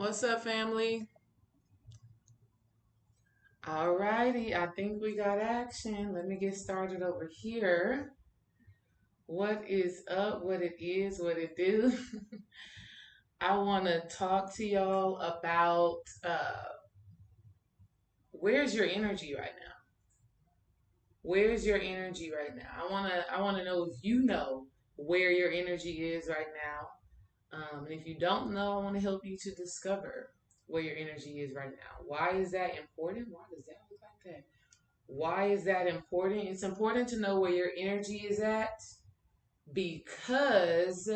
What's up, family? Alrighty, I think we got action. Let me get started over here. What is up? What it is? What it do? I want to talk to y'all about where's your energy right now? Where's your energy right now? I wanna know if you know where your energy is right now. And if you don't know, I want to help you to discover where your energy is right now. Why is that important? Why does that look like that? Why is that important? It's important to know where your energy is at because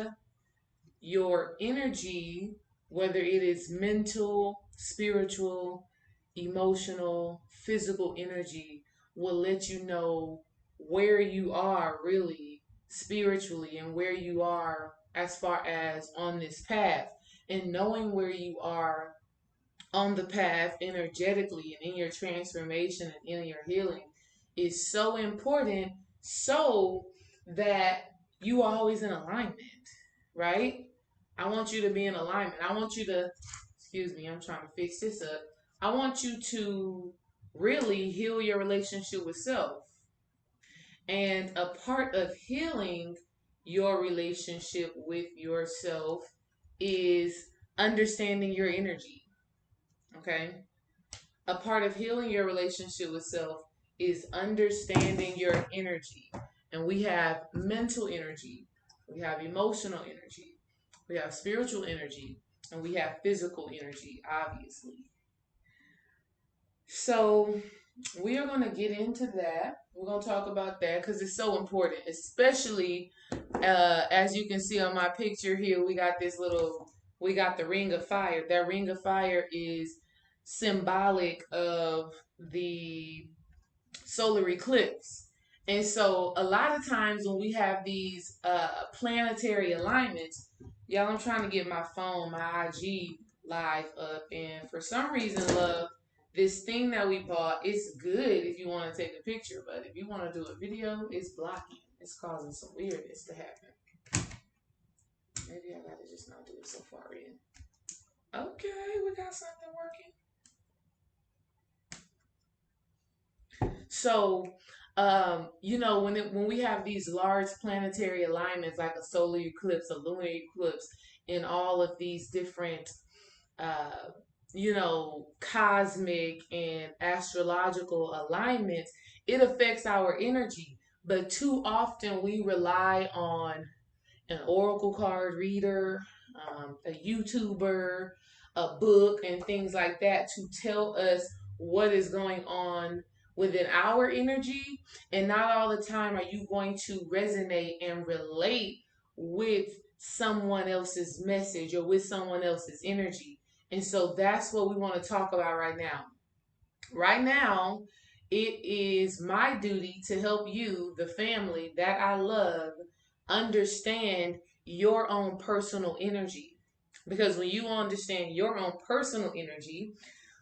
your energy, whether it is mental, spiritual, emotional, physical energy, will let you know where you are really spiritually and where you are as far as on this path. And knowing where you are on the path energetically and in your transformation and in your healing is so important so that you are always in alignment, right? I want you to be in alignment. I want you to, excuse me, I'm trying to fix this up. I want you to really heal your relationship with self. And a part of healing your relationship with yourself is understanding your energy. Okay. A part of healing your relationship with self is understanding your energy. And we have mental energy, we have emotional energy, we have spiritual energy, and we have physical energy, obviously. So, we are going to get into that. We're going to talk about that because it's so important, especially as you can see on my picture here. We got the ring of fire. That ring of fire is symbolic of the solar eclipse. And so a lot of times when we have these planetary alignments, y'all, I'm trying to get my phone, my IG live up, and for some reason, love, this thing that we bought, it's good if you want to take a picture, but if you want to do a video, it's blocking. It's causing some weirdness to happen. Maybe I gotta just not do it so far in. Okay, we got something working. So, when we have these large planetary alignments like a solar eclipse, a lunar eclipse, and all of these different, uh, cosmic and astrological alignments, it affects our energy. But too often we rely on an oracle card reader, a YouTuber, a book, and things like that to tell us what is going on within our energy. And not all the time are you going to resonate and relate with someone else's message or with someone else's energy. And so that's what we want to talk about right now. Right now, it is my duty to help you, the family that I love, understand your own personal energy. Because when you understand your own personal energy,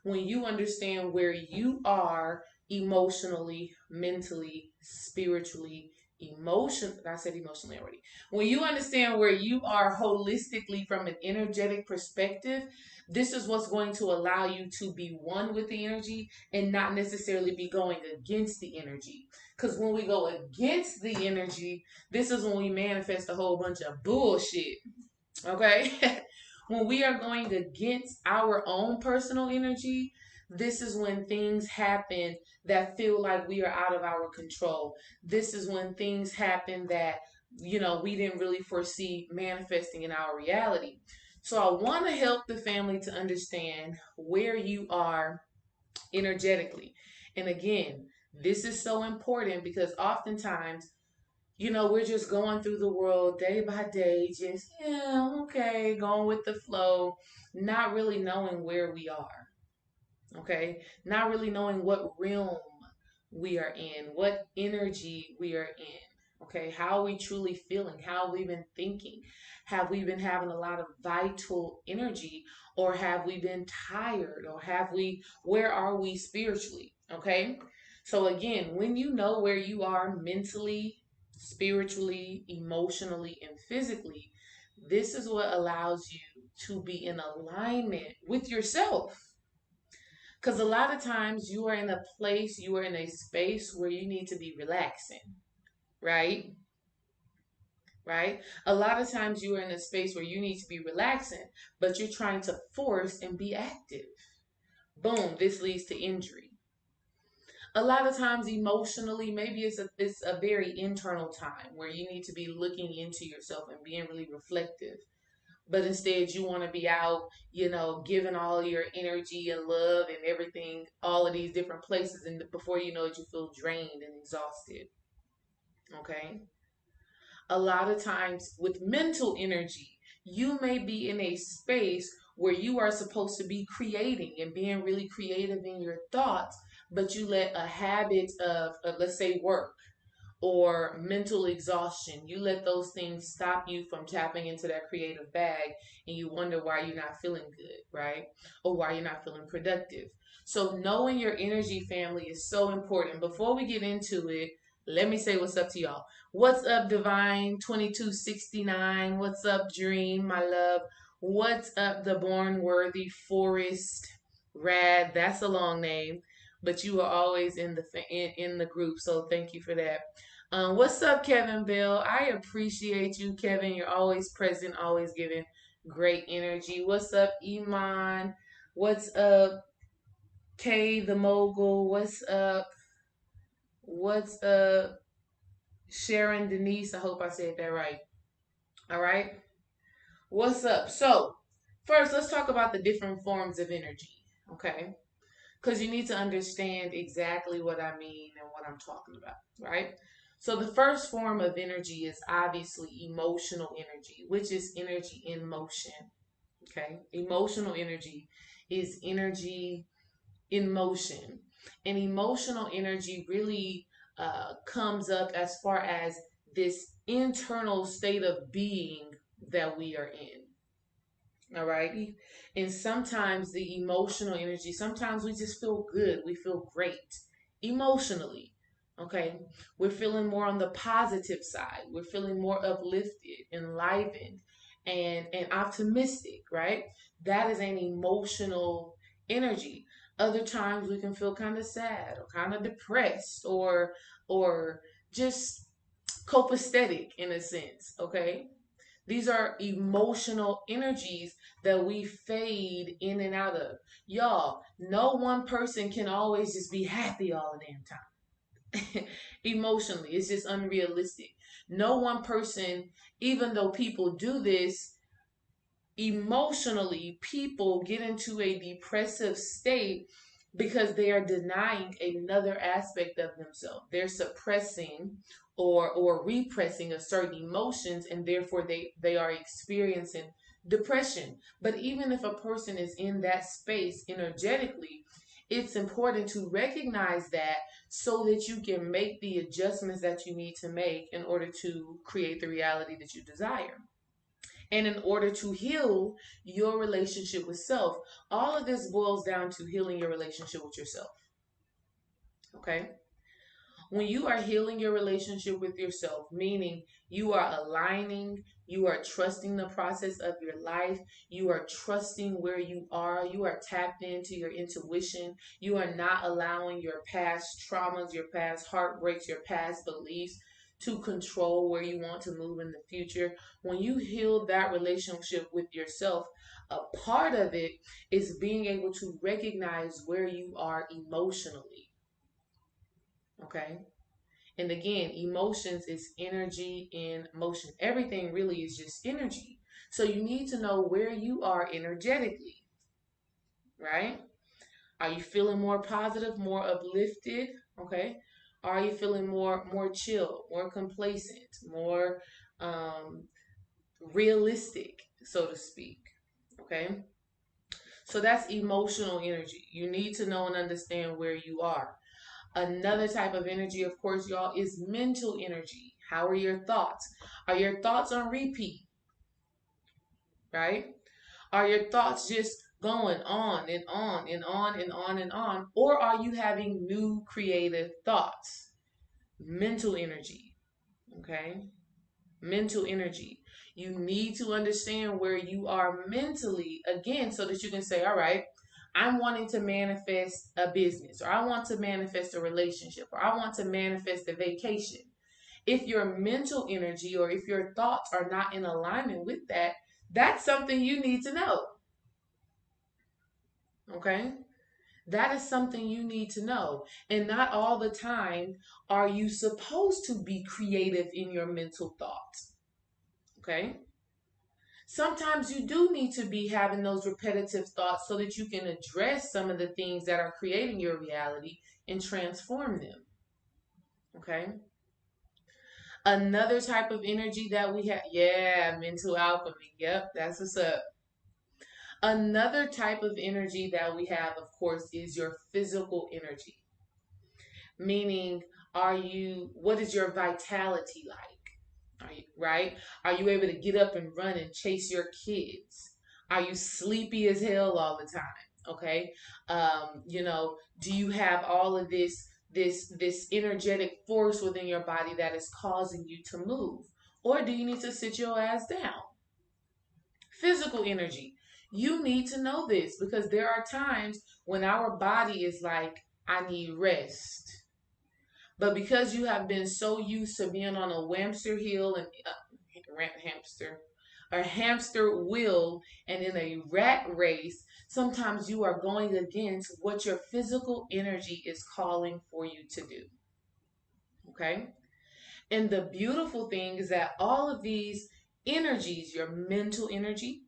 when you understand where you are emotionally, mentally, spiritually, I said emotionally already. When you understand where you are holistically from an energetic perspective, this is what's going to allow you to be one with the energy and not necessarily be going against the energy. Because when we go against the energy, this is when we manifest a whole bunch of bullshit. Okay? When we are going against our own personal energy, this is when things happen that feel like we are out of our control. This is when things happen that, we didn't really foresee manifesting in our reality. So I want to help the family to understand where you are energetically. And again, this is so important because oftentimes we're just going through the world day by day, just, yeah, okay, going with the flow, not really knowing where we are, okay? Not really knowing what realm we are in, what energy we are in, okay? How are we truly feeling? How have we been thinking? Have we been having a lot of vital energy, or have we been tired, or where are we spiritually, okay? So, again, when you know where you are mentally, spiritually, emotionally, and physically, this is what allows you to be in alignment with yourself. Because a lot of times you are in a place, you are in a space where you need to be relaxing, right? Right? A lot of times you are in a space where you need to be relaxing, but you're trying to force and be active. Boom, this leads to injury. A lot of times emotionally, maybe it's a very internal time where you need to be looking into yourself and being really reflective. But instead you want to be out, giving all your energy and love and everything, all of these different places, and before you know it, you feel drained and exhausted. Okay? A lot of times with mental energy, you may be in a space where you are supposed to be creating and being really creative in your thoughts, but you let a habit of let's say work or mental exhaustion, you let those things stop you from tapping into that creative bag, and you wonder why you're not feeling good, right? Or why you're not feeling productive. So knowing your energy, family, is so important. Before we get into it, let me say what's up to y'all. What's up, Divine 2269? What's up, Dream, my love? What's up, the Born Worthy Forest Rad? That's a long name, but you are always in the group, so thank you for that. What's up, Kevin Bell? I appreciate you, Kevin. You're always present, always giving great energy. What's up, Iman? What's up, Kay the Mogul? What's up? What's up, Sharon Denise? I hope I said that right. All right. What's up? So, first, let's talk about the different forms of energy, okay? Because you need to understand exactly what I mean and what I'm talking about, right? So the first form of energy is obviously emotional energy, which is energy in motion. Okay. Emotional energy is energy in motion. And emotional energy really comes up as far as this internal state of being that we are in. All right. And sometimes the emotional energy, sometimes we just feel good. We feel great emotionally. Okay. We're feeling more on the positive side. We're feeling more uplifted, enlivened, and optimistic, right? That is an emotional energy. Other times we can feel kind of sad or kind of depressed or just copacetic in a sense. Okay. These are emotional energies that we fade in and out of. Y'all, no one person can always just be happy all the damn time. Emotionally, it's just unrealistic. No one person, even though people do this, emotionally, people get into a depressive state because they are denying another aspect of themselves. They're suppressing or repressing a certain emotions, and therefore they are experiencing depression. But even if a person is in that space energetically, it's important to recognize that so that you can make the adjustments that you need to make in order to create the reality that you desire. And in order to heal your relationship with self, all of this boils down to healing your relationship with yourself. Okay? When you are healing your relationship with yourself, meaning you are aligning, you are trusting the process of your life, you are trusting where you are tapped into your intuition, you are not allowing your past traumas, your past heartbreaks, your past beliefs to control where you want to move in the future. When you heal that relationship with yourself, a part of it is being able to recognize where you are emotionally. Okay? And again, emotions is energy in motion. Everything really is just energy. So you need to know where you are energetically, right? Are you feeling more positive, more uplifted? Okay. Are you feeling more chill, more complacent, more um, realistic, so to speak? Okay. So that's emotional energy. You need to know and understand where you are. Another type of energy, of course, y'all, is mental energy. How are your thoughts? Are your thoughts on repeat, right? Are your thoughts just going on and on and on and on and on? Or are you having new creative thoughts? Mental energy, okay? Mental energy. You need to understand where you are mentally, again, so that you can say, all right, I'm wanting to manifest a business, or I want to manifest a relationship, or I want to manifest a vacation. If your mental energy or if your thoughts are not in alignment with that, that's something you need to know. Okay? That is something you need to know. And not all the time are you supposed to be creative in your mental thoughts. Okay? Sometimes you do need to be having those repetitive thoughts so that you can address some of the things that are creating your reality and transform them. Okay? Another type of energy that we have, yeah, mental alchemy. Yep, that's what's up. Another type of energy that we have, of course, is your physical energy. Meaning, what is your vitality like? Are you, right? Are you able to get up and run and chase your kids? Are you sleepy as hell all the time? Okay. Do you have all of this energetic force within your body that is causing you to move? Or do you need to sit your ass down? Physical energy. You need to know this because there are times when our body is like, I need rest. But because you have been so used to being on a hamster heel and hamster, a hamster wheel and in a rat race, sometimes you are going against what your physical energy is calling for you to do. Okay? And the beautiful thing is that all of these energies, your mental energy,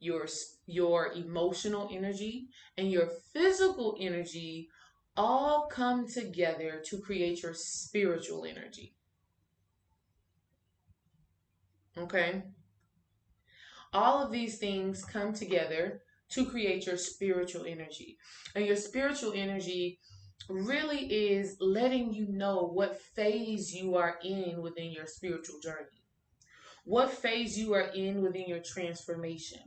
your your emotional energy, and your physical energy all come together to create your spiritual energy. Okay? All of these things come together to create your spiritual energy. And your spiritual energy really is letting you know what phase you are in within your spiritual journey, what phase you are in within your transformation.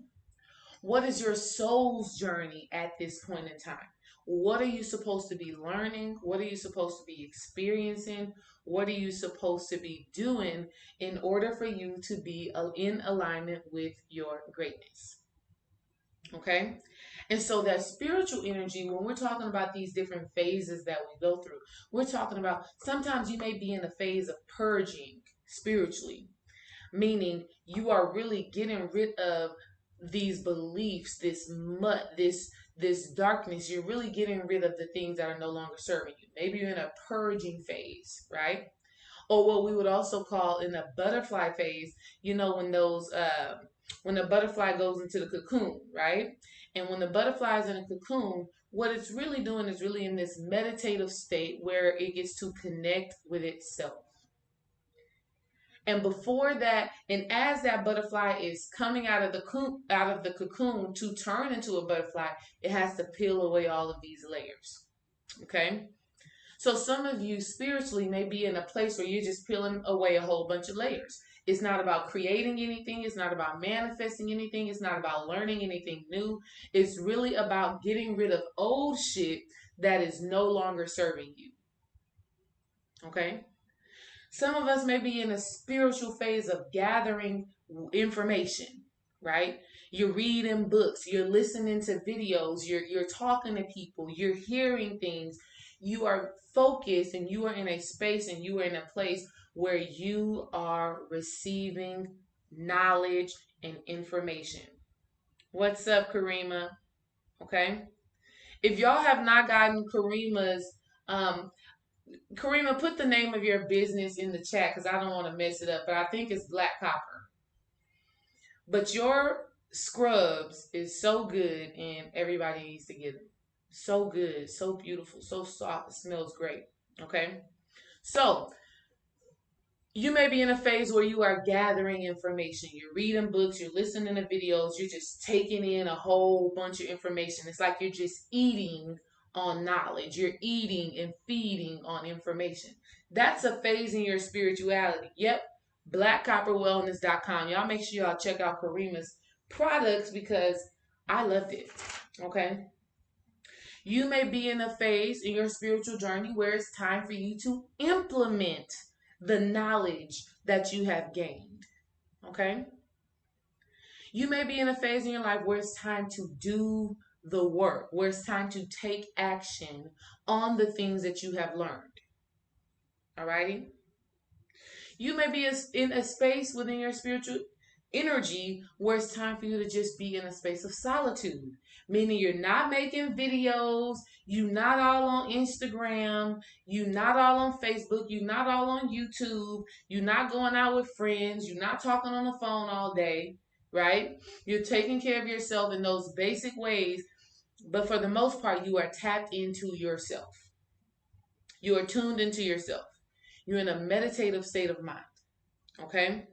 What is your soul's journey at this point in time? What are you supposed to be learning? What are you supposed to be experiencing? What are you supposed to be doing in order for you to be in alignment with your greatness? Okay? And so that spiritual energy, when we're talking about these different phases that we go through, we're talking about sometimes you may be in a phase of purging spiritually, meaning you are really getting rid of these beliefs, this mud, this darkness. You're really getting rid of the things that are no longer serving you. Maybe you're in a purging phase, right? Or what we would also call in a butterfly phase. When the butterfly goes into the cocoon, right? And when the butterfly is in a cocoon, what it's really doing is really in this meditative state where it gets to connect with itself. And before that, and as that butterfly is coming out of the cocoon to turn into a butterfly, it has to peel away all of these layers. Okay? So some of you spiritually may be in a place where you're just peeling away a whole bunch of layers. It's not about creating anything. It's not about manifesting anything. It's not about learning anything new. It's really about getting rid of old shit that is no longer serving you. Okay? Some of us may be in a spiritual phase of gathering information, right? You're reading books, you're listening to videos, you're talking to people, you're hearing things. You are focused and you are in a space and you are in a place where you are receiving knowledge and information. What's up, Karima? Okay. If y'all have not gotten um, Karima, put the name of your business in the chat because I don't want to mess it up, but I think it's Black Copper. But your scrubs is so good and everybody needs to get them. So good, so beautiful, so soft, it smells great. Okay? So, you may be in a phase where you are gathering information. You're reading books, you're listening to videos, you're just taking in a whole bunch of information. It's like you're just eating on knowledge. You're eating and feeding on information. That's a phase in your spirituality. Yep. BlackCopperWellness.com. Y'all make sure y'all check out Karima's products because I loved it. Okay. You may be in a phase in your spiritual journey where it's time for you to implement the knowledge that you have gained. Okay? You may be in a phase in your life where it's time to do the work, where it's time to take action on the things that you have learned. Alrighty? You may be in a space within your spiritual energy where it's time for you to just be in a space of solitude, meaning you're not making videos, you're not all on Instagram, you're not all on Facebook, you're not all on YouTube, you're not going out with friends, you're not talking on the phone all day, right? You're taking care of yourself in those basic ways, but for the most part, you are tapped into yourself. You are tuned into yourself. You're in a meditative state of mind. Okay?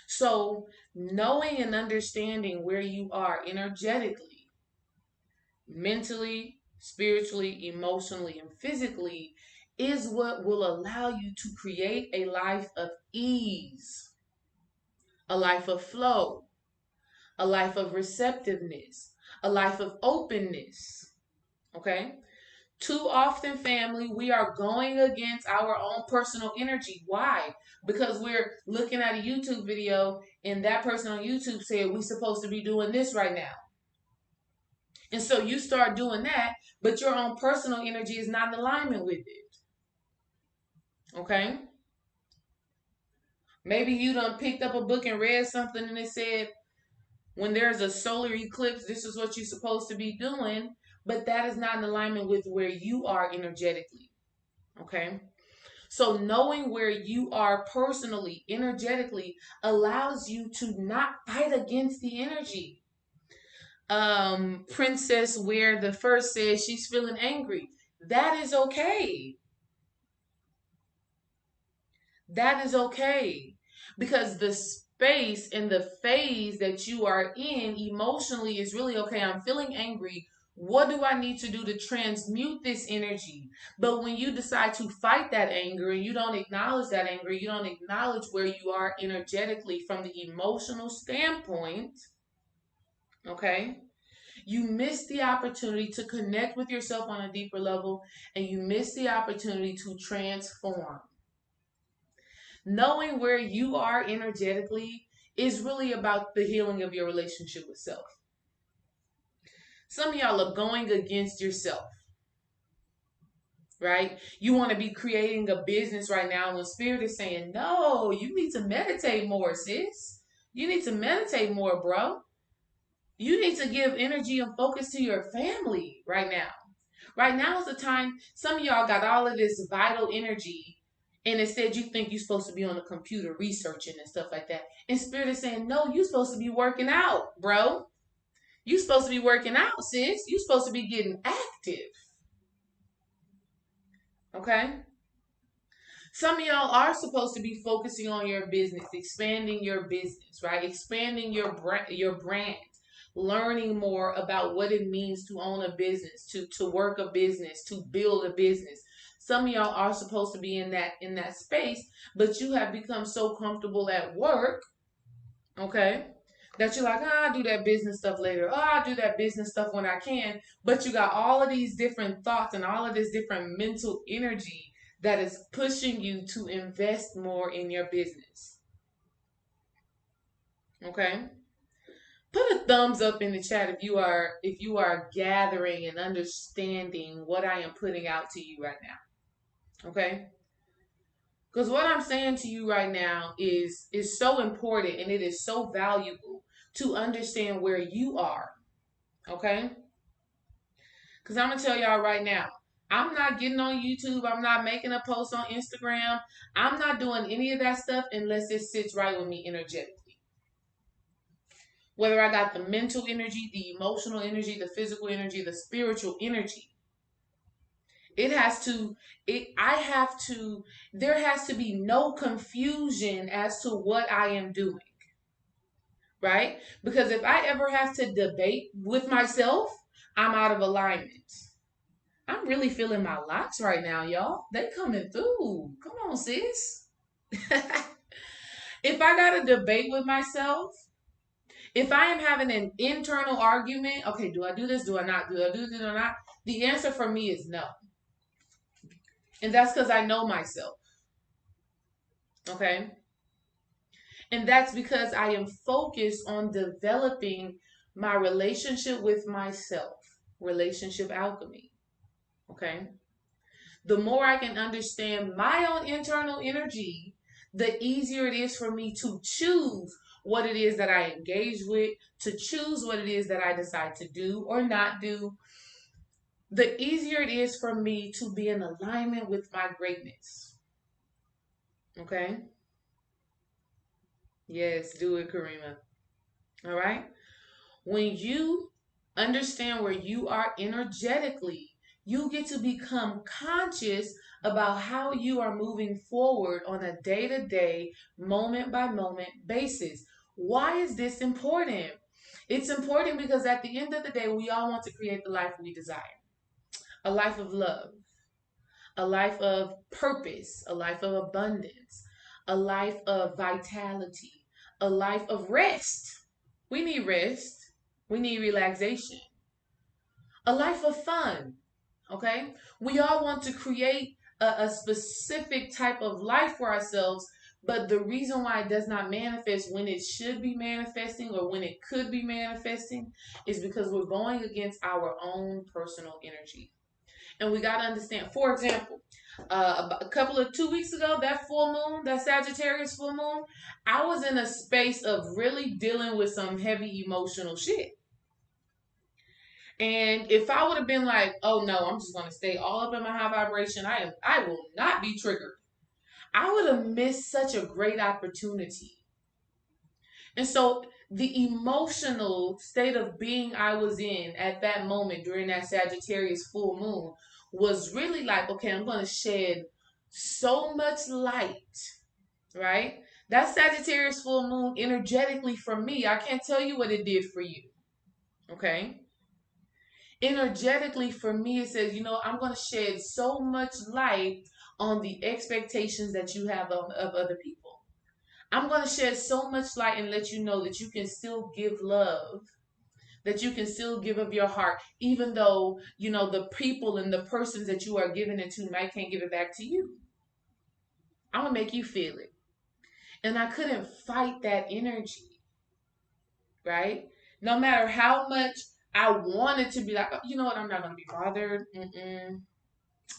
So, knowing and understanding where you are energetically, mentally, spiritually, emotionally, and physically is what will allow you to create a life of ease, a life of flow, a life of receptiveness, a life of openness. Okay? Too often, family, we are going against our own personal energy. Why? Because we're looking at a YouTube video and that person on YouTube said we're supposed to be doing this right now. And so you start doing that, but your own personal energy is not in alignment with it. Okay? Maybe you done picked up a book and read something and it said, when there's a solar eclipse, this is what you're supposed to be doing, but that is not in alignment with where you are energetically. Okay? So knowing where you are personally, energetically, allows you to not fight against the energy. Princess Where the First says she's feeling angry. That is okay. That is okay. Because the space and the phase that you are in emotionally is really okay. I'm feeling angry. What do I need to do to transmute this energy? But when you decide to fight that anger and you don't acknowledge that anger, you don't acknowledge where you are energetically from the emotional standpoint, okay? You miss the opportunity to connect with yourself on a deeper level and you miss the opportunity to transform. Knowing where you are energetically is really about the healing of your relationship with self. Some of y'all are going against yourself, right? You want to be creating a business right now when spirit is saying, no, you need to meditate more, sis. You need to meditate more, bro. You need to give energy and focus to your family right now. Right now is the time some of y'all got all of this vital energy and instead you think you're supposed to be on the computer researching and stuff like that. And spirit is saying, no, you're supposed to be working out, bro. You're supposed to be working out, sis. You're supposed to be getting active. Okay? Some of y'all are supposed to be focusing on your business, expanding your business, right? Expanding your brand, learning more about what it means to own a business, to work a business, to build a business. Some of y'all are supposed to be in that space, but you have become so comfortable at work, okay, that you're like, I'll do that business stuff later. Oh, I'll do that business stuff when I can. But you got all of these different thoughts and all of this different mental energy that is pushing you to invest more in your business. Okay? Put a thumbs up in the chat if you are gathering and understanding what I am putting out to you right now. Okay? Because what I'm saying to you right now is so important and it is so valuable to understand where you are. Okay? Because I'm going to tell y'all right now, I'm not getting on YouTube. I'm not making a post on Instagram. I'm not doing any of that stuff unless it sits right with me energetically. Whether I got the mental energy, the emotional energy, the physical energy, the spiritual energy. There has to be no confusion as to what I am doing. Right? Because if I ever have to debate with myself, I'm out of alignment. I'm really feeling my locks right now, y'all. They coming through. Come on, sis. If I got to debate with myself, if I am having an internal argument, okay, do I do this? Do I not? Do I do this or not? The answer for me is no. And that's because I know myself. Okay? And that's because I am focused on developing my relationship with myself, relationship alchemy. Okay. The more I can understand my own internal energy, the easier it is for me to choose what it is that I engage with, to choose what it is that I decide to do or not do. The easier it is for me to be in alignment with my greatness. Okay? Yes, do it, Karima. All right? When you understand where you are energetically, you get to become conscious about how you are moving forward on a day to day, moment by moment basis. Why is this important? It's important because at the end of the day, we all want to create the life we desire, a life of love, a life of purpose, a life of abundance, a life of vitality, a life of rest. We need rest. We need relaxation, a life of fun. Okay? We all want to create a specific type of life for ourselves, but the reason why it does not manifest when it should be manifesting or when it could be manifesting is because we're going against our own personal energy. And we got to understand, for example, a couple of 2 weeks ago, that full moon, that Sagittarius full moon, I was in a space of really dealing with some heavy emotional shit. And if I would have been like, oh no, I'm just gonna stay all up in my high vibration, I will not be triggered. I would have missed such a great opportunity. And so the emotional state of being I was in at that moment during that Sagittarius full moon was really like, okay, I'm gonna shed so much light, right? That Sagittarius full moon energetically for me, I can't tell you what it did for you. Okay? Energetically for me, it says, I'm going to shed so much light on the expectations that you have of other people. I'm going to shed so much light and let you know that you can still give love, that you can still give of your heart, even though, the people and the persons that you are giving it to might can't give it back to you. I'm going to make you feel it. And I couldn't fight that energy, right? No matter how much I wanted to be like, you know what, I'm not going to be bothered.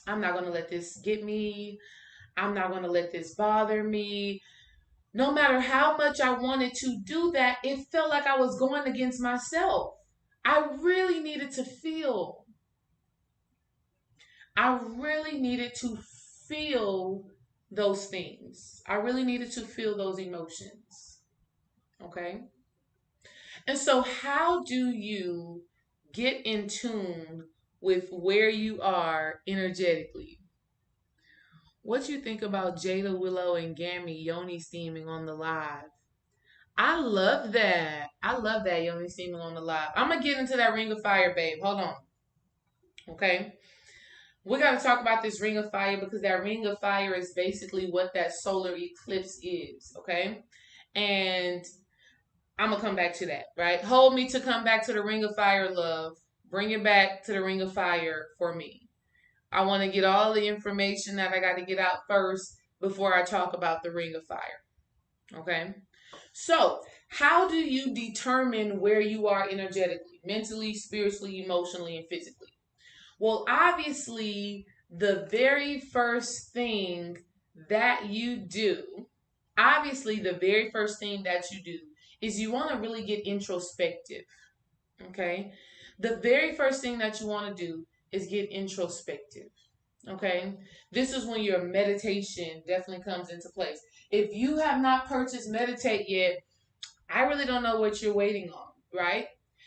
I'm not going to let this get me. I'm not going to let this bother me. No matter how much I wanted to do that, it felt like I was going against myself. I really needed to feel. I really needed to feel those things. I really needed to feel those emotions. Okay? And so, how do you get in tune with where you are energetically? What you think about Jada Willow and Gammy Yoni steaming on the live? I love that. I love that Yoni steaming on the live. I'm gonna get into that Ring of Fire, babe. Hold on. Okay. We gotta talk about this Ring of Fire because that Ring of Fire is basically what that solar eclipse is. Okay. And I'm gonna come back to that, right? Hold me to come back to the Ring of Fire, love. Bring it back to the Ring of Fire for me. I want to get all the information that I got to get out first before I talk about the Ring of Fire. Okay? So, how do you determine where you are energetically, mentally, spiritually, emotionally, and physically? Well, obviously, the very first thing that you do, is you want to really get introspective. Okay? The very first thing that you want to do is get introspective. Okay, this is when your meditation definitely comes into place. If you have not purchased Meditate yet, I really don't know what you're waiting on, right?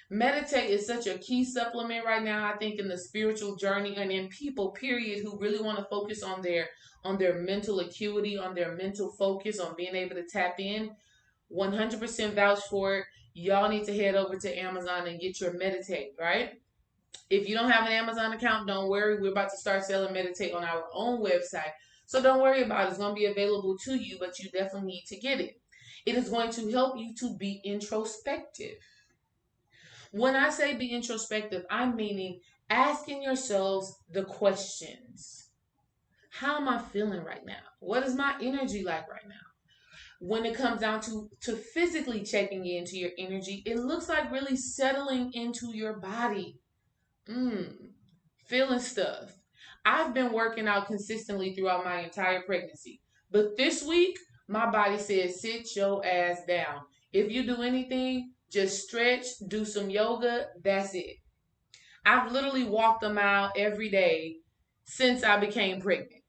Meditate is such a key supplement right now, I think, in the spiritual journey and in people, period, who really want to focus on their mental acuity, on their mental focus, on being able to tap in. 100% vouch for it. Y'all need to head over to Amazon and get your Meditate, right? If you don't have an Amazon account, don't worry. We're about to start selling Meditate on our own website. So don't worry about it. It's going to be available to you, but you definitely need to get it. It is going to help you to be introspective. When I say be introspective, I'm meaning asking yourselves the questions. How am I feeling right now? What is my energy like right now? When it comes down to physically checking into your energy, it looks like really settling into your body. Mm, feeling stuff. I've been working out consistently throughout my entire pregnancy. But this week, my body says, sit your ass down. If you do anything, just stretch, do some yoga, that's it. I've literally walked a mile every day since I became pregnant.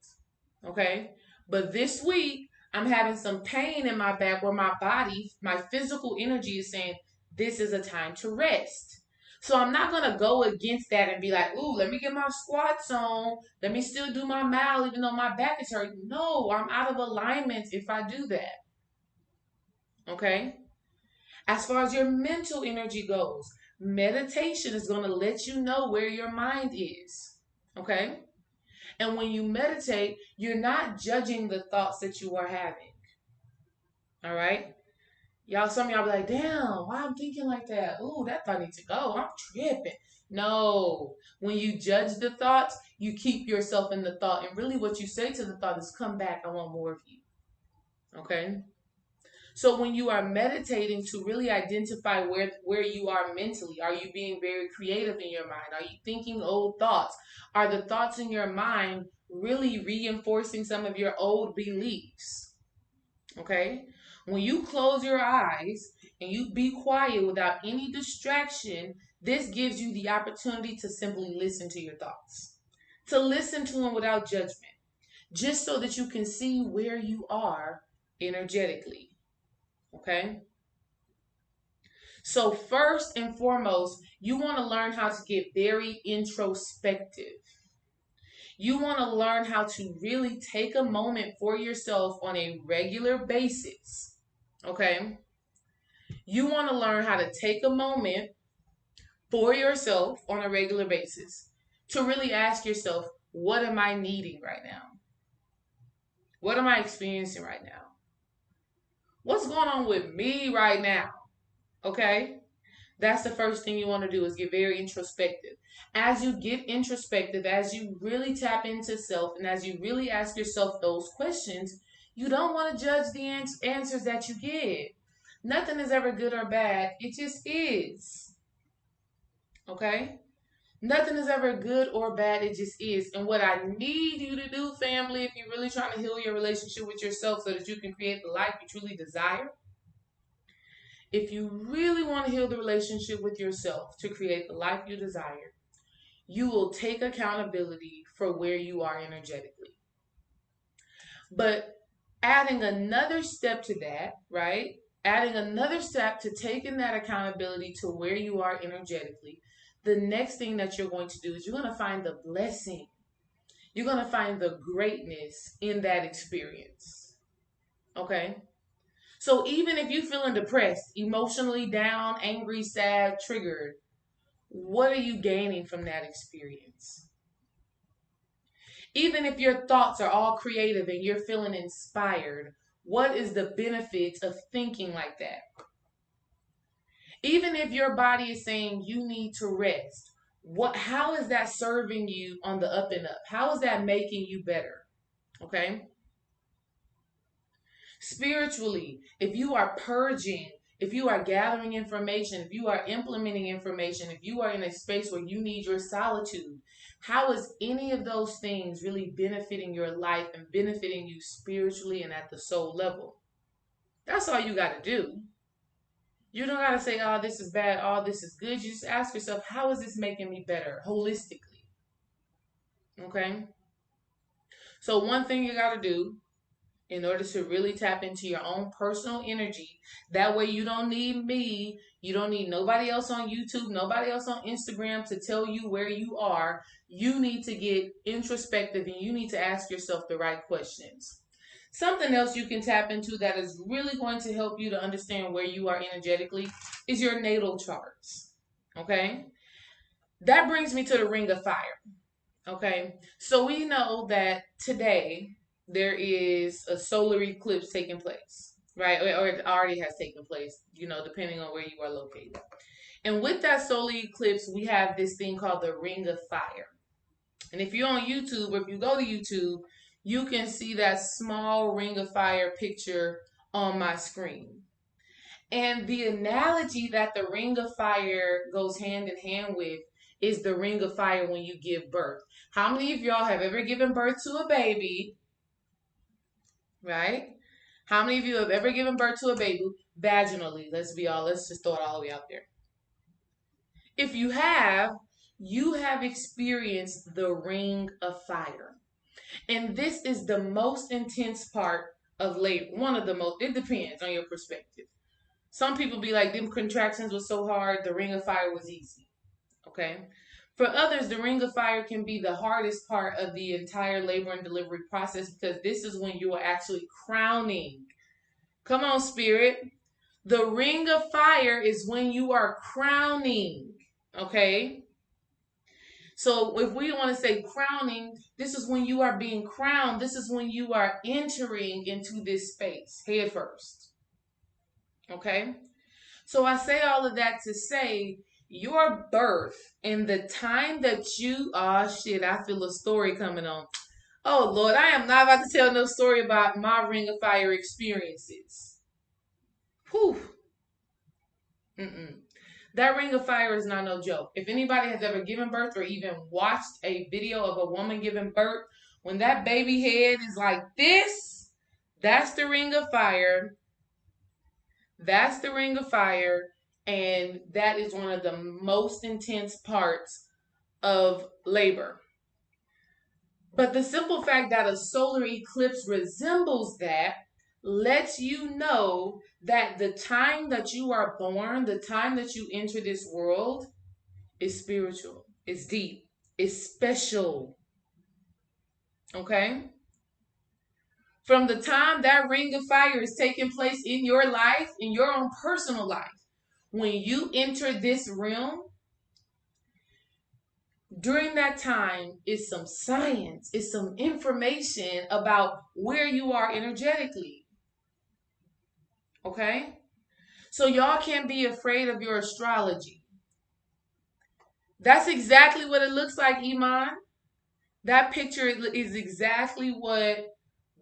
Okay? But this week, I'm having some pain in my back where my body, my physical energy is saying, this is a time to rest. So I'm not going to go against that and be like, ooh, let me get my squats on. Let me still do my mile even though my back is hurting. No, I'm out of alignment if I do that. Okay? As far as your mental energy goes, meditation is going to let you know where your mind is. Okay? And when you meditate, you're not judging the thoughts that you are having. All right? Y'all, some of y'all be like, damn, why I'm thinking like that? Ooh, that thought needs to go. I'm tripping. No. When you judge the thoughts, you keep yourself in the thought. And really what you say to the thought is, come back. I want more of you. Okay? So when you are meditating to really identify where you are mentally, are you being very creative in your mind? Are you thinking old thoughts? Are the thoughts in your mind really reinforcing some of your old beliefs? Okay? When you close your eyes and you be quiet without any distraction, this gives you the opportunity to simply listen to your thoughts, to listen to them without judgment, just so that you can see where you are energetically. Okay? So, first and foremost, you want to learn how to get very introspective. You want to learn how to really take a moment for yourself on a regular basis. Okay? You want to learn how to take a moment for yourself on a regular basis to really ask yourself, what am I needing right now? What am I experiencing right now? What's going on with me right now? Okay? That's the first thing you want to do is get very introspective. As you get introspective, as you really tap into self, and as you really ask yourself those questions, you don't want to judge the answers that you get. Nothing is ever good or bad. It just is. Okay? Nothing is ever good or bad. It just is. And what I need you to do, family, if you're really trying to heal your relationship with yourself so that you can create the life you truly desire, if you really want to heal the relationship with yourself to create the life you desire, you will take accountability for where you are energetically. But adding another step to that, right? Adding another step to taking that accountability to where you are energetically, the next thing that you're going to do is you're going to find the blessing. You're going to find the greatness in that experience. Okay? So even if you're feeling depressed, emotionally down, angry, sad, triggered, what are you gaining from that experience? Even if your thoughts are all creative and you're feeling inspired, what is the benefit of thinking like that? Even if your body is saying you need to rest, how is that serving you on the up and up? How is that making you better? Okay? Spiritually, if you are purging, if you are gathering information, if you are implementing information, if you are in a space where you need your solitude, how is any of those things really benefiting your life and benefiting you spiritually and at the soul level? That's all you got to do. You don't got to say, oh, this is bad, oh, this is good. You just ask yourself, how is this making me better holistically? Okay? So, one thing you got to do in order to really tap into your own personal energy. That way you don't need me. You don't need nobody else on YouTube, nobody else on Instagram to tell you where you are. You need to get introspective and you need to ask yourself the right questions. Something else you can tap into that is really going to help you to understand where you are energetically is your natal charts. Okay? That brings me to the ring of fire. Okay, so we know that today there is a solar eclipse taking place, right? Or it already has taken place, depending on where you are located. And with that solar eclipse, we have this thing called the ring of fire. And if you're on YouTube or if you go to YouTube, you can see that small ring of fire picture on my screen. And the analogy that the ring of fire goes hand in hand with is the ring of fire when you give birth. How many of y'all have ever given birth to a baby, right? How many of you have ever given birth to a baby vaginally? Let's just throw it all the way out there. If you have experienced the ring of fire. And this is the most intense part of labor. One of the most, it depends on your perspective. Some people be like, them contractions was so hard, the ring of fire was easy. Okay? For others, the ring of fire can be the hardest part of the entire labor and delivery process because this is when you are actually crowning. Come on, spirit. The ring of fire is when you are crowning. Okay? So if we want to say crowning, this is when you are being crowned. This is when you are entering into this space head first. Okay? So I say all of that to say your birth and the time that you, oh shit, I feel a story coming on. Oh Lord, I am not about to tell no story about my ring of fire experiences. Whew. Mm-mm. That ring of fire is not no joke. If anybody has ever given birth or even watched a video of a woman giving birth, when that baby head is like this, that's the ring of fire. That's the ring of fire. And that is one of the most intense parts of labor. But the simple fact that a solar eclipse resembles that lets you know that the time that you are born, the time that you enter this world, is spiritual, it's deep, it's special. Okay? From the time that ring of fire is taking place in your life, in your own personal life, when you enter this realm, during that time is some science, is some information about where you are energetically. Okay? So y'all can't be afraid of your astrology. That's exactly what it looks like, Iman. That picture is exactly what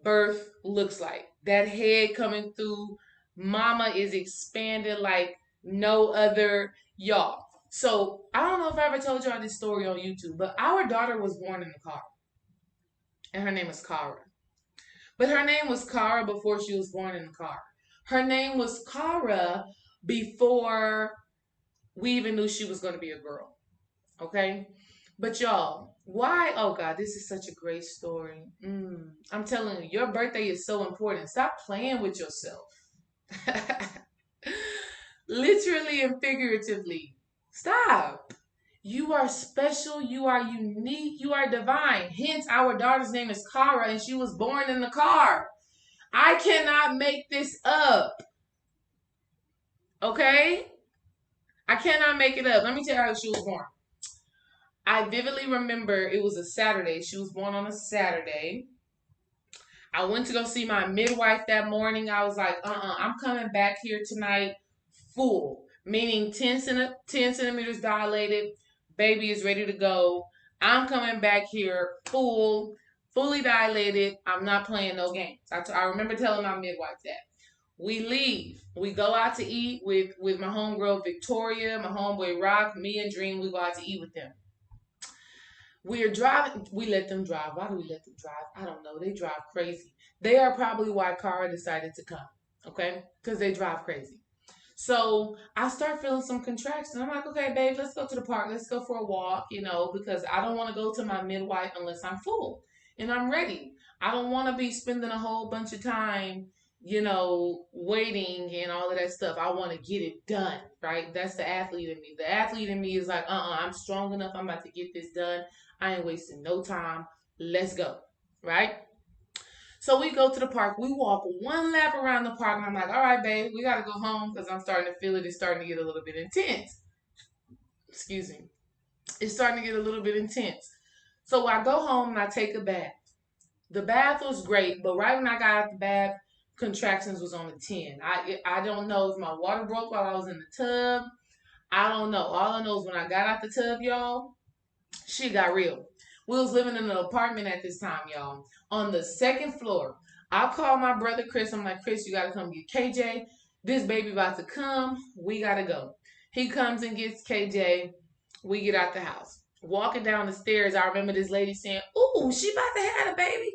birth looks like. That head coming through, mama is expanded like no other, y'all. So I don't know if I ever told y'all this story on YouTube, but our daughter was born in the car. And her name is Kara. But her name was Kara before she was born in the car. Her name was Kara before we even knew she was going to be a girl. Okay? But y'all, why? Oh God, this is such a great story. I'm telling you, your birthday is so important. Stop playing with yourself. Literally and figuratively. Stop. You are special. You are unique. You are divine. Hence, our daughter's name is Kara, and she was born in the car. I cannot make this up. Okay? I cannot make it up. Let me tell you how she was born. I vividly remember it was a Saturday. She was born on a Saturday. I went to go see my midwife that morning. I was like, I'm coming back here tonight full, meaning 10 centimeters dilated. Baby is ready to go. I'm coming back here full, fully dilated. I'm not playing no games. I remember telling my midwife that. We leave. We go out to eat with my homegirl Victoria, my homeboy Rock, me and Dream. We go out to eat with them. We're driving. We let them drive. Why do we let them drive? I don't know. They drive crazy. They are probably why Cara decided to come. Okay? Because they drive crazy. So I start feeling some contractions. I'm like, okay, babe, let's go to the park. Let's go for a walk, because I don't want to go to my midwife unless I'm full and I'm ready. I don't want to be spending a whole bunch of time, waiting and all of that stuff. I want to get it done, right? That's the athlete in me. The athlete in me is like, I'm strong enough. I'm about to get this done. I ain't wasting no time. Let's go, right? So we go to the park. We walk one lap around the park, and I'm like, all right, babe, we got to go home because I'm starting to feel it. It's starting to get a little bit intense. Excuse me. It's starting to get a little bit intense. So I go home and I take a bath. The bath was great, but right when I got out the bath, contractions was on the 10. I don't know if my water broke while I was in the tub. I don't know. All I know is when I got out the tub, y'all, shit got real. We was living in an apartment at this time, y'all. On the second floor, I call my brother Chris. I'm like, Chris, you gotta come get KJ. This baby about to come. We gotta go. He comes and gets KJ. We get out the house. Walking down the stairs, I remember this lady saying, "Ooh, she about to have a baby."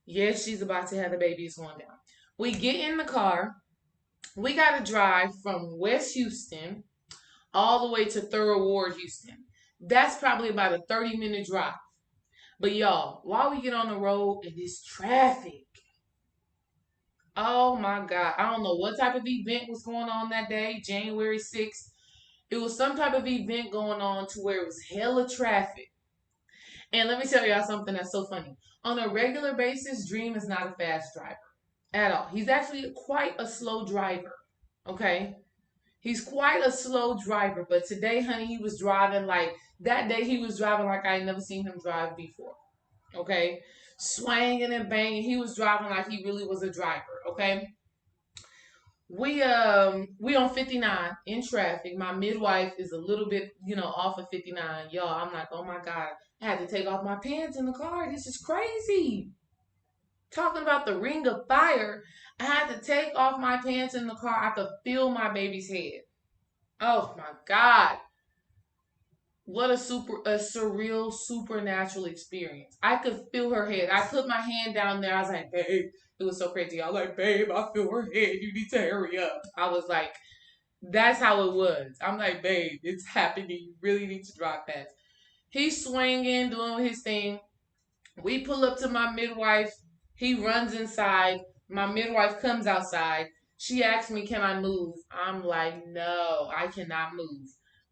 Yes, she's about to have the baby. It's going down. We get in the car. We got to drive from West Houston all the way to Third Ward, Houston. That's probably about a 30-minute drive. But y'all, while we get on the road in this traffic, oh my God, I don't know what type of event was going on that day, January 6th. It was some type of event going on to where it was hella traffic. And let me tell y'all something that's so funny. On a regular basis, Dream is not a fast driver at all. He's actually quite a slow driver. Okay? He's quite a slow driver. But today, honey, he was driving like, that day he was driving like I ain't never seen him drive before. Okay? Swanging and banging. He was driving like he really was a driver. Okay? We on 59 in traffic. My midwife is a little bit, off of 59. Y'all, I'm like, oh my God. I had to take off my pants in the car. This is crazy. Talking about the ring of fire. I had to take off my pants in the car. I could feel my baby's head. Oh my God. What a surreal, supernatural experience. I could feel her head. I put my hand down there. I was like, babe, it was so crazy. I was like, babe, I feel her head. You need to hurry up. I was like, that's how it was. I'm like, babe, it's happening. You really need to drive fast. He's swinging, doing his thing. We pull up to my midwife. He runs inside. My midwife comes outside. She asks me, can I move? I'm like, no, I cannot move.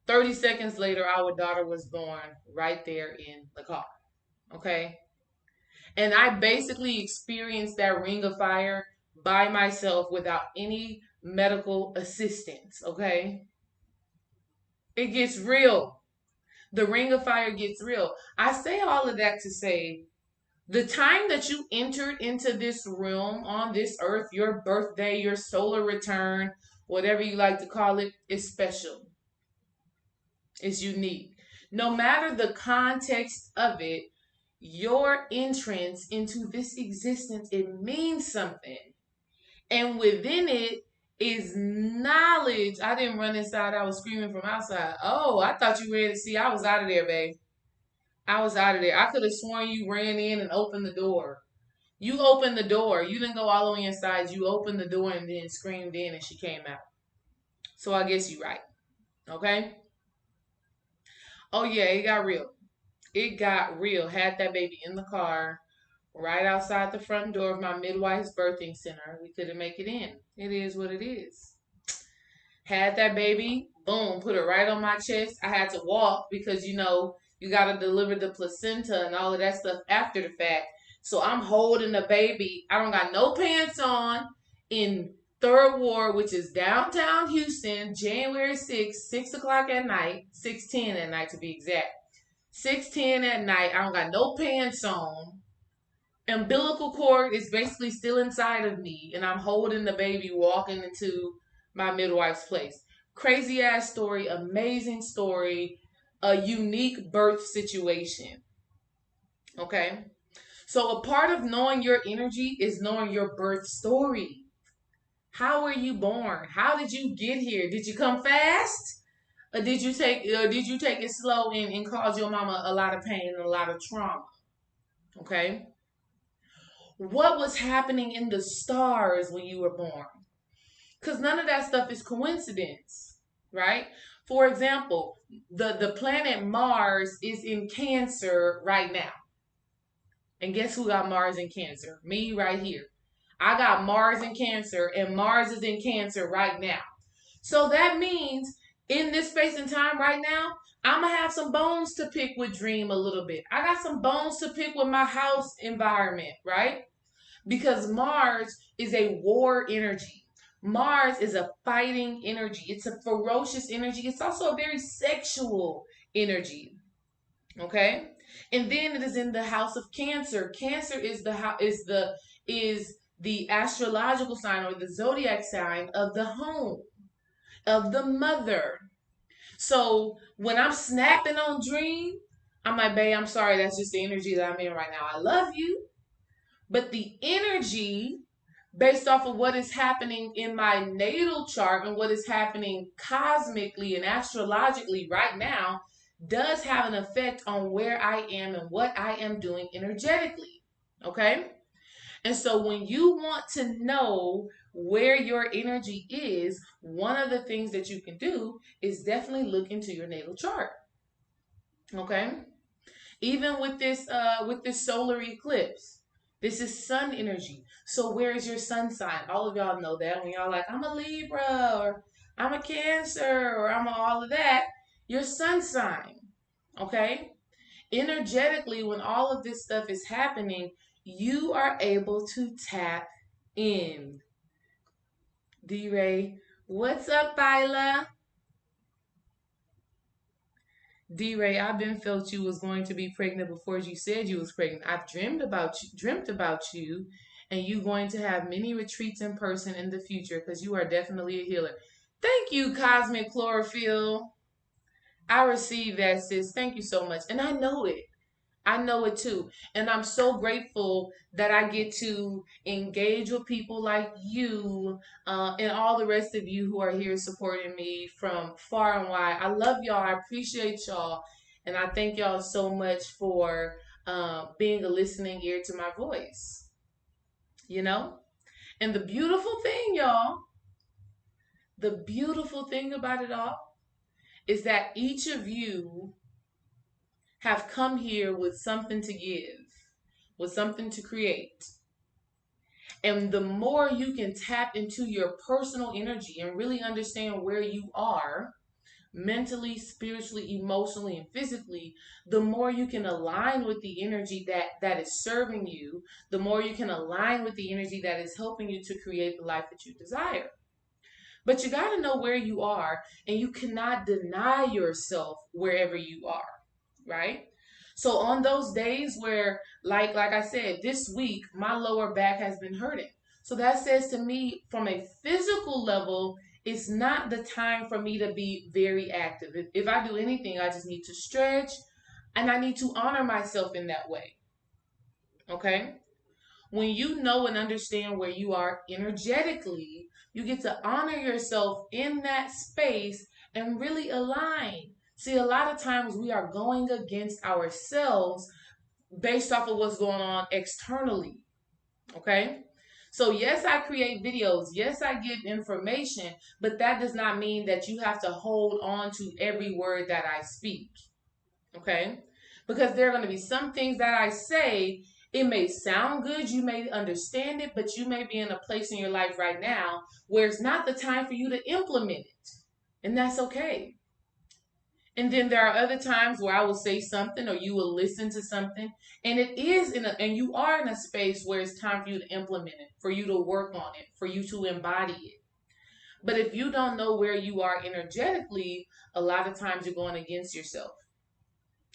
30 seconds later, our daughter was born right there in the car. Okay? And I basically experienced that ring of fire by myself without any medical assistance. Okay? It gets real. The ring of fire gets real. I say all of that to say the time that you entered into this realm on this earth, your birthday, your solar return, whatever you like to call it, is special. It's unique. No matter the context of it, your entrance into this existence, it means something. And within it is knowledge. I didn't run inside, I was screaming from outside. Oh, I thought you ready to see. I was out of there, babe. I was out of there. I could have sworn you ran in and opened the door. You opened the door. You didn't go all the way inside. You opened the door and then screamed in and she came out. So I guess you're right. Okay? Oh yeah, it got real. It got real. Had that baby in the car right outside the front door of my midwife's birthing center. We couldn't make it in. It is what it is. Had that baby, boom, put it right on my chest. I had to walk because, you got to deliver the placenta and all of that stuff after the fact. So I'm holding the baby. I don't got no pants on in Third Ward, which is downtown Houston, January 6th, 6 o'clock at night, 6:10 at night to be exact. 6:10 at night. I don't got no pants on. Umbilical cord is basically still inside of me, and I'm holding the baby walking into my midwife's place. Crazy ass story, amazing story, a unique birth situation. Okay? So, a part of knowing your energy is knowing your birth story. How were you born? How did you get here? Did you come fast? Or did you take it slow and cause your mama a lot of pain and a lot of trauma? Okay? What was happening in the stars when you were born? Because none of that stuff is coincidence, right? For example, the planet Mars is in Cancer right now. And guess who got Mars in Cancer? Me right here. I got Mars in Cancer, and Mars is in Cancer right now. So that means in this space and time right now, I'm going to have some bones to pick with Dream a little bit. I got some bones to pick with my house environment, right? Because Mars is a war energy. Mars is a fighting energy. It's a ferocious energy. It's also a very sexual energy. Okay? And then it is in the house of Cancer. Cancer is the astrological sign or the zodiac sign of the home, of the mother. So when I'm snapping on Dream, I'm like, babe, I'm sorry, that's just the energy that I'm in right now. I love you. But the energy based off of what is happening in my natal chart and what is happening cosmically and astrologically right now does have an effect on where I am and what I am doing energetically. Okay? And so when you want to know where your energy is, one of the things that you can do is definitely look into your natal chart. Okay? Even with this solar eclipse, this is sun energy. So where is your sun sign? All of y'all know that when y'all like, I'm a Libra or I'm a Cancer or I'm all of that. Your sun sign. Okay? Energetically, when all of this stuff is happening, you are able to tap in. D-Ray, what's up, Bila? D-Ray, I've been felt you was going to be pregnant before you said you was pregnant. I've dreamt about you, and you going to have many retreats in person in the future because you are definitely a healer. Thank you, Cosmic Chlorophyll. I received that, sis. Thank you so much. And I know it. I know it too. And I'm so grateful that I get to engage with people like you and all the rest of you who are here supporting me from far and wide. I love y'all. I appreciate y'all. And I thank y'all so much for being a listening ear to my voice. You know? And the beautiful thing, y'all, the beautiful thing about it all is that each of you have come here with something to give, with something to create. And the more you can tap into your personal energy and really understand where you are mentally, spiritually, emotionally, and physically, the more you can align with the energy that is serving you, the more you can align with the energy that is helping you to create the life that you desire. But you got to know where you are, and you cannot deny yourself wherever you are, right? So on those days where, like I said, this week my lower back has been hurting. So that says to me, from a physical level, it's not the time for me to be very active. If I do anything, I just need to stretch, and I need to honor myself in that way. Okay? When you know and understand where you are energetically, you get to honor yourself in that space and really align. See, a lot of times we are going against ourselves based off of what's going on externally. Okay? So, yes, I create videos. Yes, I give information, but that does not mean that you have to hold on to every word that I speak. Okay? Because there are going to be some things that I say, it may sound good, you may understand it, but you may be in a place in your life right now where it's not the time for you to implement it. And that's okay. And then there are other times where I will say something or you will listen to something and and you are in a space where it's time for you to implement it, for you to work on it, for you to embody it. But if you don't know where you are energetically, a lot of times you're going against yourself.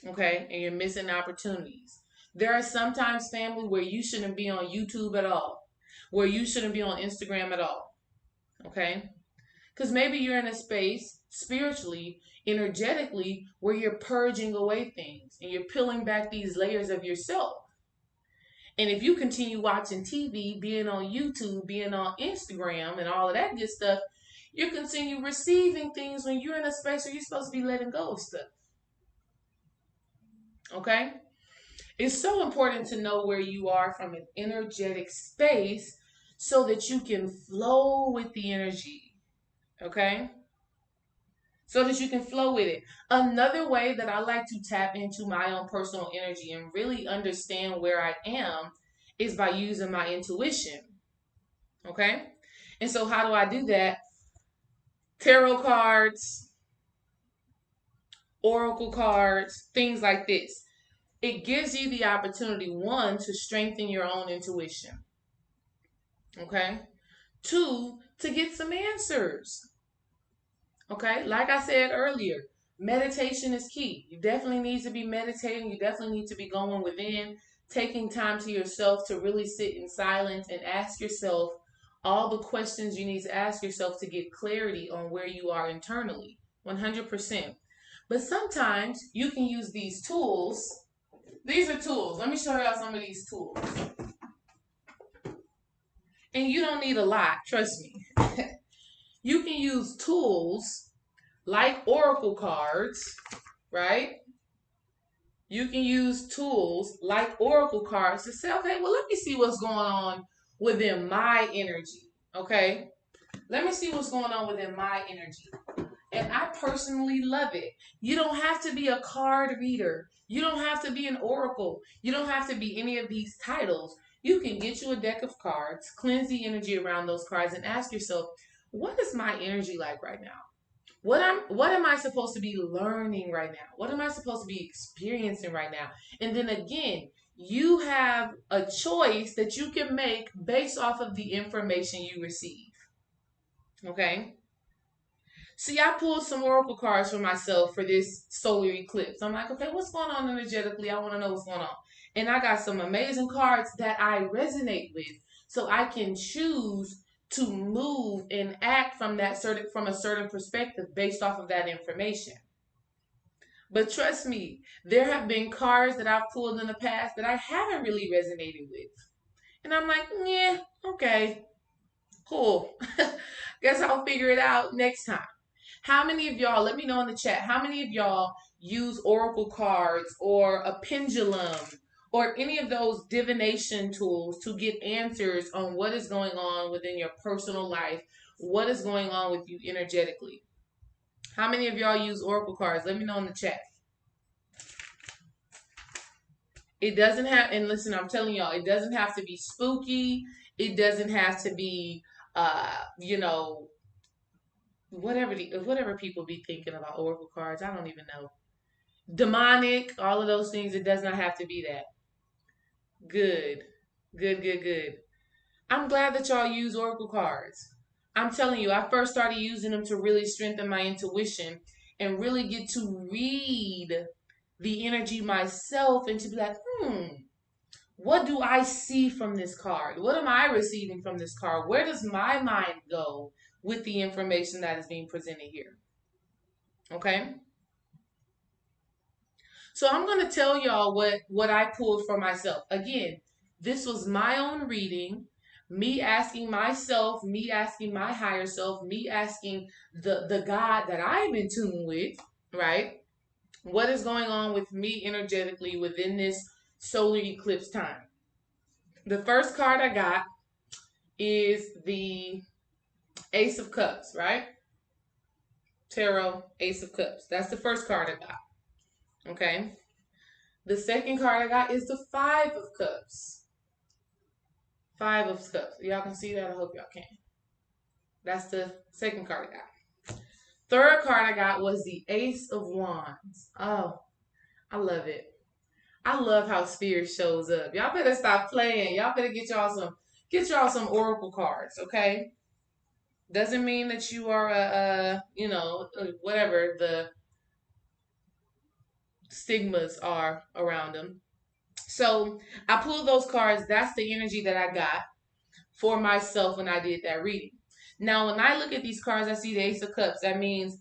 Okay? And you're missing opportunities. There are sometimes, family, where you shouldn't be on YouTube at all, where you shouldn't be on Instagram at all. Okay? Because maybe you're in a space spiritually, energetically, where you're purging away things and you're peeling back these layers of yourself. And if you continue watching TV, being on YouTube, being on Instagram, and all of that good stuff, you continue receiving things when you're in a space where you're supposed to be letting go of stuff. Okay? It's so important to know where you are from an energetic space so that you can flow with the energy. Okay? So that you can flow with it. Another way that I like to tap into my own personal energy and really understand where I am is by using my intuition. Okay? And so, how do I do that? Tarot cards, oracle cards, things like this. It gives you the opportunity, one, to strengthen your own intuition. Okay? Two, to get some answers. Okay? Like I said earlier, meditation is key. You definitely need to be meditating. You definitely need to be going within, taking time to yourself to really sit in silence and ask yourself all the questions you need to ask yourself to get clarity on where you are internally. 100%. But sometimes you can use these tools. These are tools. Let me show y'all some of these tools. And you don't need a lot, trust me. You can use tools like oracle cards, right? You can use tools like oracle cards to say, okay, well, let me see what's going on within my energy. Okay? Let me see what's going on within my energy. And I personally love it. You don't have to be a card reader. You don't have to be an oracle. You don't have to be any of these titles. You can get you a deck of cards, cleanse the energy around those cards, and ask yourself, what is my energy like right now? What am I supposed to be learning right now? What am I supposed to be experiencing right now? And then again, you have a choice that you can make based off of the information you receive. Okay? See, I pulled some oracle cards for myself for this solar eclipse. I'm like, okay, what's going on energetically? I want to know what's going on. And I got some amazing cards that I resonate with. So I can choose to move and act from a certain perspective based off of that information. But trust me, there have been cards that I've pulled in the past that I haven't really resonated with. And I'm like, yeah, okay, cool. Guess I'll figure it out next time. How many of y'all, let me know in the chat, how many of y'all use oracle cards or a pendulum or any of those divination tools to get answers on what is going on within your personal life? What is going on with you energetically? How many of y'all use oracle cards? Let me know in the chat. It doesn't have, and listen, I'm telling y'all, it doesn't have to be spooky. It doesn't have to be, you know, whatever people be thinking about oracle cards. I don't even know. Demonic, all of those things. It does not have to be that. Good, good, good, good. I'm glad that y'all use oracle cards. I'm telling you, I first started using them to really strengthen my intuition and really get to read the energy myself and to be like, what do I see from this card? What am I receiving from this card? Where does my mind go with the information that is being presented here? Okay? So I'm going to tell y'all what I pulled for myself. Again, this was my own reading, me asking myself, me asking my higher self, me asking the God that I'm in tune with, right? What is going on with me energetically within this solar eclipse time? The first card I got is the Ace of Cups, right? Tarot, Ace of Cups. That's the first card I got. Okay. The second card I got is the Five of Cups. Five of Cups. Y'all can see that? I hope y'all can. That's the second card I got. Third card I got was the Ace of Wands. Oh, I love it. I love how Spirit shows up. Y'all better stop playing. Y'all better get y'all some oracle cards, okay? Doesn't mean that you are whatever the stigmas are around them. So I pulled those cards. That's the energy that I got for myself when I did that reading. Now, when I look at these cards, I see the Ace of Cups. That means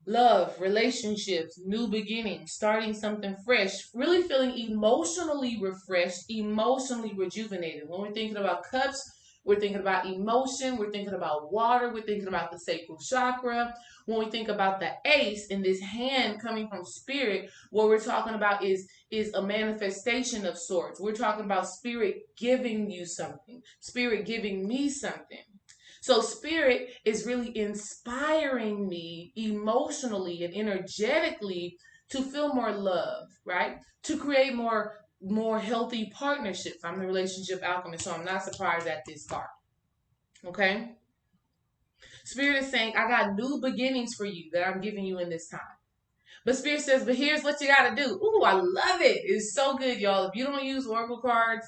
love, relationships, new beginnings, starting something fresh, really feeling emotionally refreshed, emotionally rejuvenated. When we're thinking about cups, we're thinking about emotion, we're thinking about water, we're thinking about the sacral chakra. When we think about the ace in this hand coming from spirit, what we're talking about is a manifestation of sorts. We're talking about spirit giving you something, spirit giving me something. So spirit is really inspiring me emotionally and energetically to feel more love, right? To create more healthy partnerships. I'm the relationship alchemist, so I'm not surprised at this card. Okay? Spirit is saying, I got new beginnings for you that I'm giving you in this time. But Spirit says, but here's what you got to do. Ooh, I love it. It's so good, y'all. If you don't use oracle cards,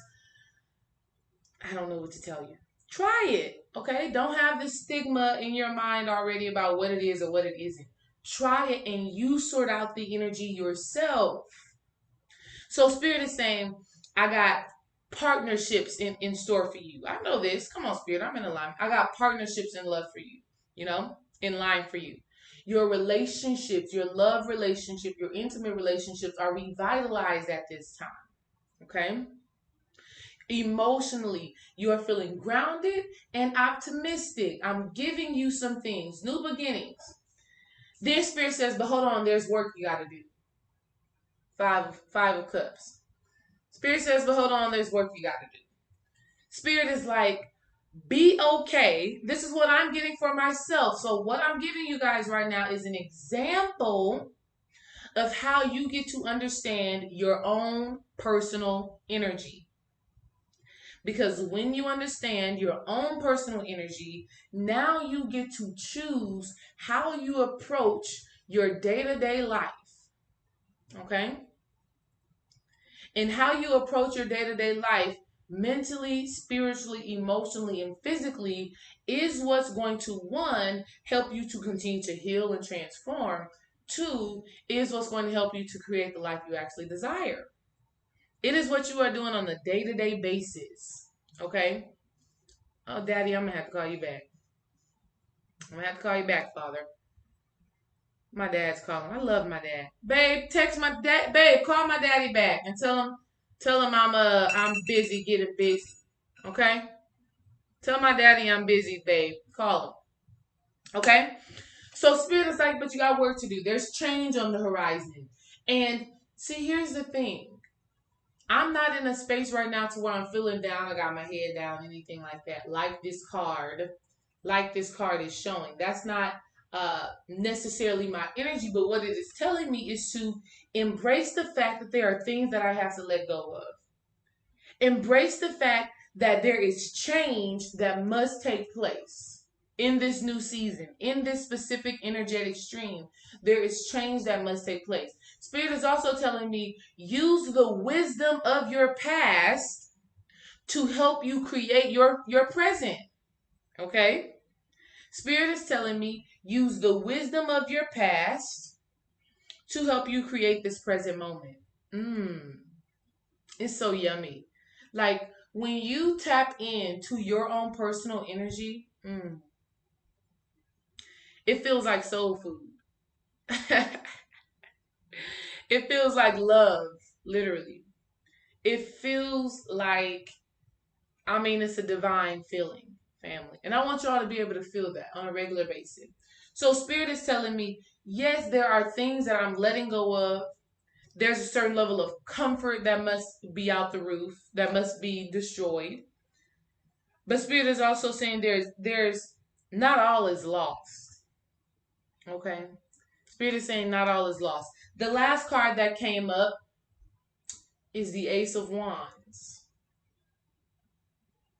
I don't know what to tell you. Try it, okay? Don't have this stigma in your mind already about what it is or what it isn't. Try it and you sort out the energy yourself. So Spirit is saying, I got partnerships in store for you. I know this. Come on, Spirit. I'm in alignment. I got partnerships in love for you, in line for you. Your relationships, your love relationship, your intimate relationships are revitalized at this time, okay? Emotionally, you are feeling grounded and optimistic. I'm giving you some things, new beginnings. Then Spirit says, but hold on, there's work you got to do. Five of Cups. Spirit says, but hold on, there's work you got to do. Spirit is like, be okay. This is what I'm getting for myself. So what I'm giving you guys right now is an example of how you get to understand your own personal energy. Because when you understand your own personal energy, now you get to choose how you approach your day-to-day life. Okay? And how you approach your day-to-day life mentally, spiritually, emotionally, and physically is what's going to, one, help you to continue to heal and transform. Two, is what's going to help you to create the life you actually desire. It is what you are doing on a day-to-day basis. Okay? Oh, Daddy, I'm going to have to call you back. I'm going to have to call you back, Father. My dad's calling. I love my dad. Babe, text my dad. Babe, call my daddy back and tell him I'm busy getting busy. Okay? Tell my daddy I'm busy, babe. Call him. Okay? So Spirit is like, but you got work to do. There's change on the horizon. And see, here's the thing. I'm not in a space right now to where I'm feeling down. I got my head down, anything like that. Like this card is showing. That's not necessarily my energy, but what it is telling me is to embrace the fact that there are things that I have to let go of. Embrace the fact that there is change that must take place in this new season, in this specific energetic stream. There is change that must take place. Spirit is also telling me, use the wisdom of your past to help you create your present. Okay? Spirit is telling me, use the wisdom of your past to help you create this present moment. It's so yummy. Like, when you tap into your own personal energy, it feels like soul food. It feels like love, literally. It feels like, it's a divine feeling, family. And I want y'all to be able to feel that on a regular basis. So Spirit is telling me, yes, there are things that I'm letting go of. There's a certain level of comfort that must be out the roof, that must be destroyed. But Spirit is also saying there's not all is lost. Okay? Spirit is saying not all is lost. The last card that came up is the Ace of Wands.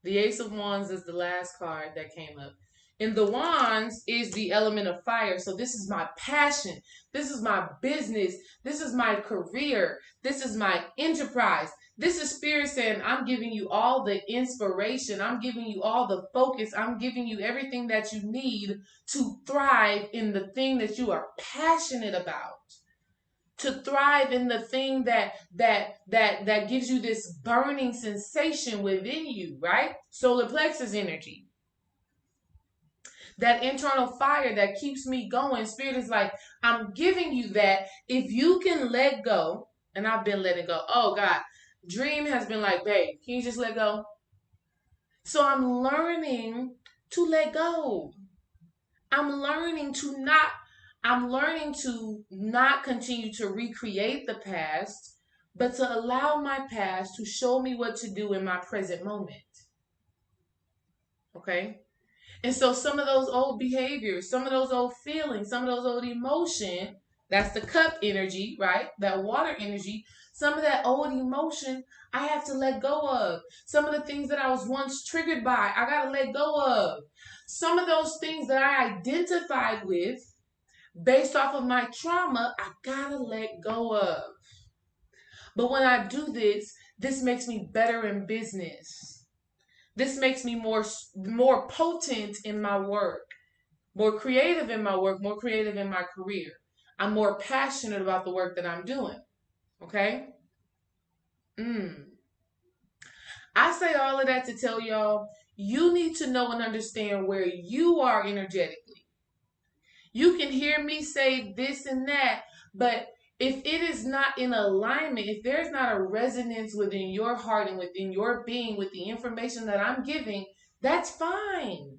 The Ace of Wands is the last card that came up. And the Wands is the element of fire. So this is my passion. This is my business. This is my career. This is my enterprise. This is Spirit saying, I'm giving you all the inspiration. I'm giving you all the focus. I'm giving you everything that you need to thrive in the thing that you are passionate about. To thrive in the thing that gives you this burning sensation within you, right? Solar plexus energy. That internal fire that keeps me going. Spirit is like, I'm giving you that. If you can let go, and I've been letting go. Oh God, Dream has been like, babe, can you just let go? So I'm learning to let go. I'm learning to not continue to recreate the past, but to allow my past to show me what to do in my present moment. Okay? And so some of those old behaviors, some of those old feelings, some of those old emotion, that's the cup energy, right? That water energy, some of that old emotion, I have to let go of. Some of the things that I was once triggered by, I got to let go of. Some of those things that I identified with based off of my trauma, I got to let go of. But when I do this makes me better in business. This makes me more potent in my work, more creative in my work, more creative in my career. I'm more passionate about the work that I'm doing. Okay? I say all of that to tell y'all, you need to know and understand where you are energetically. You can hear me say this and that, but If it is not in alignment, if there's not a resonance within your heart and within your being with the information that I'm giving, that's fine.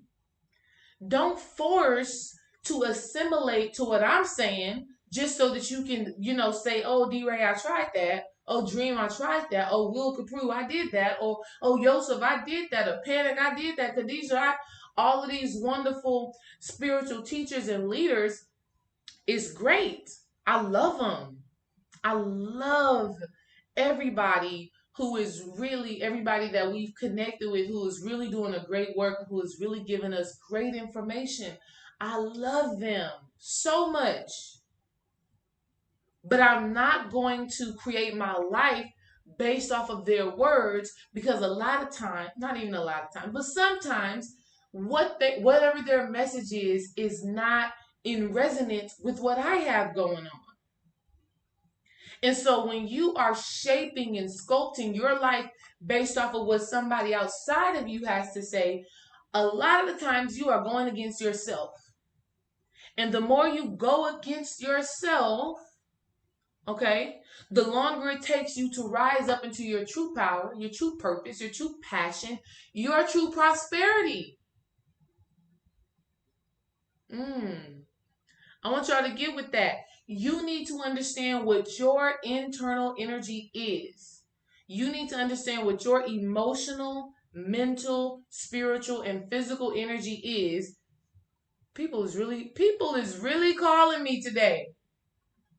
Don't force to assimilate to what I'm saying just so that you can, say, oh, D-Ray, I tried that. Oh, Dream, I tried that. Oh, Will Capru, I did that. Or, oh, Yosef, I did that. Or Panic, I did that. Khadijah, all of these wonderful spiritual teachers and leaders is great. I love them. I love everybody who is really, everybody that we've connected with, who is really doing a great work, who is really giving us great information. I love them so much. But I'm not going to create my life based off of their words, because a lot of time, not even a lot of time, but sometimes whatever their message is not in resonance with what I have going on. And so when you are shaping and sculpting your life based off of what somebody outside of you has to say, a lot of the times you are going against yourself. And the more you go against yourself, okay, the longer it takes you to rise up into your true power, your true purpose, your true passion, your true prosperity. I want y'all to get with that. You need to understand what your internal energy is. You need to understand what your emotional, mental, spiritual, and physical energy is. People is really calling me today.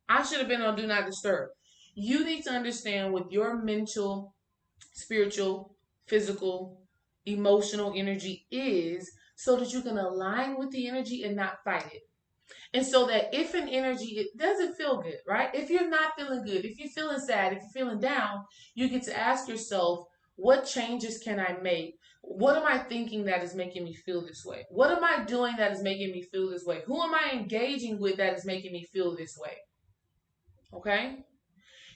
I should have been on Do Not Disturb. You need to understand what your mental, spiritual, physical, emotional energy is so that you can align with the energy and not fight it. And so that if an energy, it doesn't feel good, right? If you're not feeling good, if you're feeling sad, if you're feeling down, you get to ask yourself, what changes can I make? What am I thinking that is making me feel this way? What am I doing that is making me feel this way? Who am I engaging with that is making me feel this way? Okay?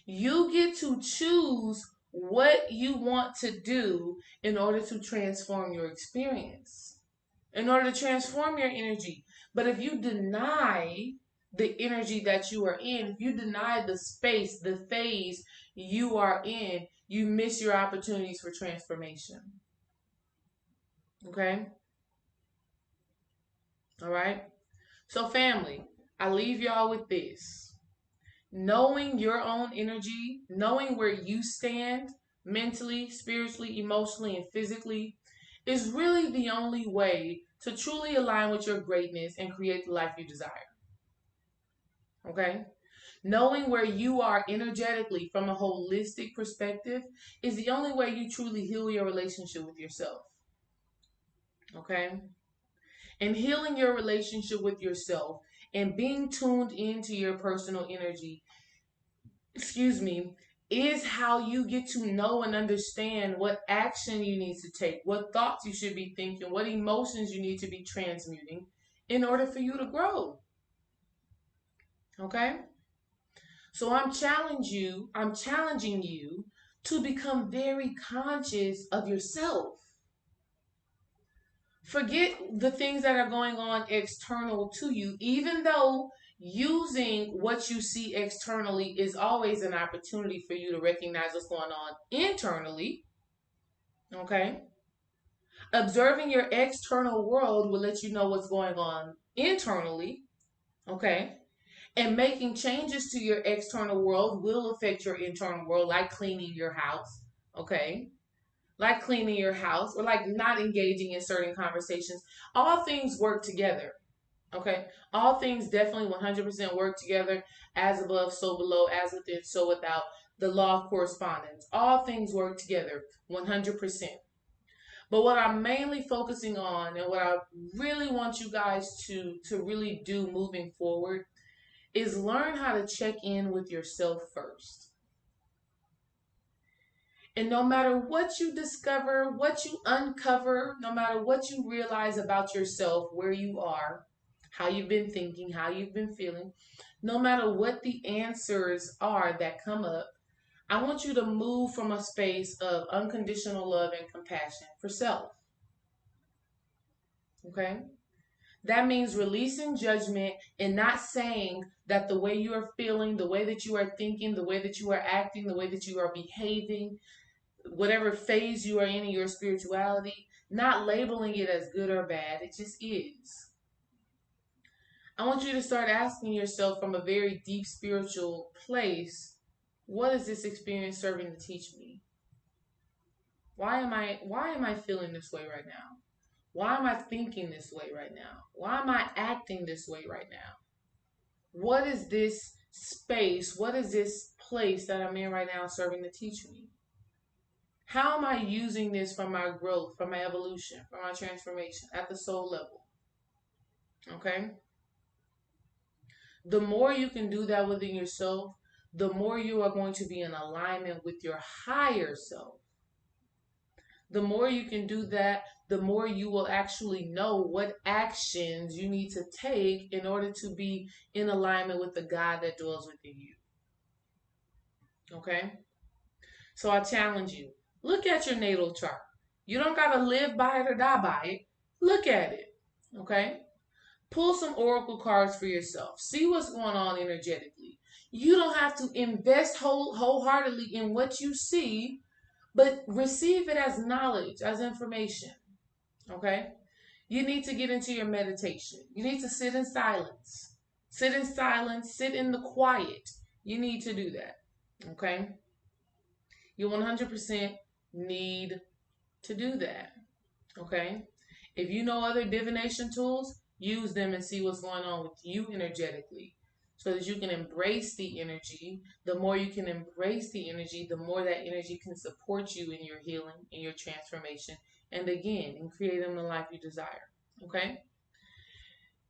You get to choose what you want to do in order to transform your experience, in order to transform your energy. But if you deny the energy that you are in, if you deny the space, the phase you are in, you miss your opportunities for transformation. Okay? All right? So, family, I leave y'all with this. Knowing your own energy, knowing where you stand mentally, spiritually, emotionally, and physically is really the only way to truly align with your greatness and create the life you desire. Okay? Knowing where you are energetically from a holistic perspective is the only way you truly heal your relationship with yourself. Okay? And healing your relationship with yourself and being tuned into your personal energy, is how you get to know and understand what action you need to take, what thoughts you should be thinking, what emotions you need to be transmuting in order for you to grow. Okay? So I'm challenging you to become very conscious of yourself. Forget the things that are going on external to you, even though using what you see externally is always an opportunity for you to recognize what's going on internally. Okay? Observing your external world will let you know what's going on internally. Okay? And making changes to your external world will affect your internal world, like cleaning your house, okay? Like cleaning your house, or like not engaging in certain conversations. All things work together, okay? All things definitely 100% work together, as above, so below, as within, so without. The law of correspondence. All things work together 100%. But what I'm mainly focusing on, and what I really want you guys to really do moving forward, is learn how to check in with yourself first. And no matter what you discover, what you uncover, no matter what you realize about yourself, where you are, how you've been thinking, how you've been feeling, no matter what the answers are that come up, I want you to move from a space of unconditional love and compassion for self. Okay? That means releasing judgment and not saying that the way you are feeling, the way that you are thinking, the way that you are acting, the way that you are behaving, whatever phase you are in your spirituality, not labeling it as good or bad. It just is. I want you to start asking yourself from a very deep spiritual place, what is this experience serving to teach me? Why am I feeling this way right now? Why am I thinking this way right now? Why am I acting this way right now? What is this space? What is this place that I'm in right now serving to teach me? How am I using this for my growth, for my evolution, for my transformation at the soul level? Okay? The more you can do that within yourself, the more you are going to be in alignment with your higher self. The more you can do that, the more you will actually know what actions you need to take in order to be in alignment with the God that dwells within you. Okay? So I challenge you, look at your natal chart. You don't got to live by it or die by it. Look at it. Okay? Pull some oracle cards for yourself. See what's going on energetically. You don't have to invest wholeheartedly in what you see, but receive it as knowledge, as information. Okay? You need to get into your meditation. You need to sit in silence. Sit in silence, sit in the quiet. You need to do that. Okay? You 100% need to do that. Okay? If you know other divination tools, use them and see what's going on with you energetically so that you can embrace the energy. The more you can embrace the energy, the more that energy can support you in your healing, in your transformation, and again, in creating the life you desire. Okay?